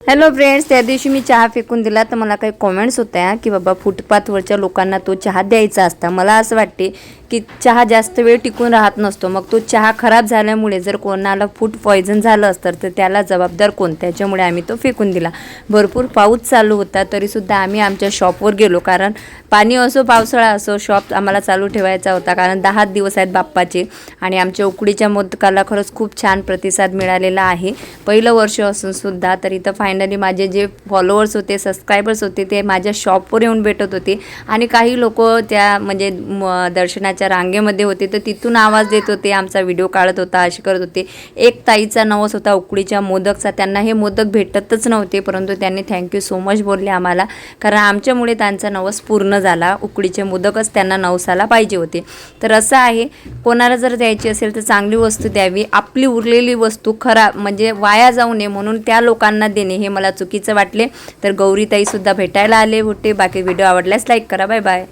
Hello friends, त्या दिवशी मी चहा फेकून दिला तर मला काही कॉमेंट्स होत्या की बाबा फुटपाथवरच्या लोकांना तो चहा द्यायचा असता. मला असं वाटते की चहा जास्त वेळ टिकून राहत नसतो. मग तो चहा खराब झाल्यामुळे जर कोणाला फूड पॉयझन झालं असतं तर त्याला जबाबदार कोण? त्याच्यामुळे आम्ही तो फेकून दिला. भरपूर पाऊस चालू होता तरीसुद्धा आम्ही आमच्या शॉपवर गेलो, कारण पाणी असो पावसाळा असो शॉप आम्हाला चालू ठेवायचा होता, कारण 10 दिवस आहेत बाप्पाचे. आणि आमच्या उकडीच्या मोदकाला खरंच खूप छान प्रतिसाद मिळालेला आहे. पहिलं वर्ष असून सुद्धा. तर इथं फायनली माझे जे फॉलोअर्स होते, सबस्क्रायबर्स होते, ते माझ्या शॉपवर येऊन भेटत होते. आणि काही लोक त्या म्हणजे दर्शनाच्या रांगेमध्ये होते तर तिथून आवाज देत होते, आमचा व्हिडिओ काढत होता, असे करत होते. एक ताईचा नवस होता उकडीच्या मोदकचा. त्यांना हे मोदक भेटतच नव्हते, परंतु त्यांनी थँक्यू सो मच बोलले आम्हाला, कारण आमच्यामुळे त्यांचा नवस पूर्ण झाला. उकडीचे मोदकच त्यांना नवसाला पाहिजे होते. तर असं आहे, कोणाला जर द्यायची असेल तर चांगली वस्तू द्यावी. आपली उरलेली वस्तू खराब म्हणजे वाया जाऊ नये म्हणून त्या लोकांना देणे हे मला चुकीचं वाटले. तर गौरीताईसुद्धा भेटायला आले होते. बाकी व्हिडिओ आवडल्यास लाईक करा. Bye bye.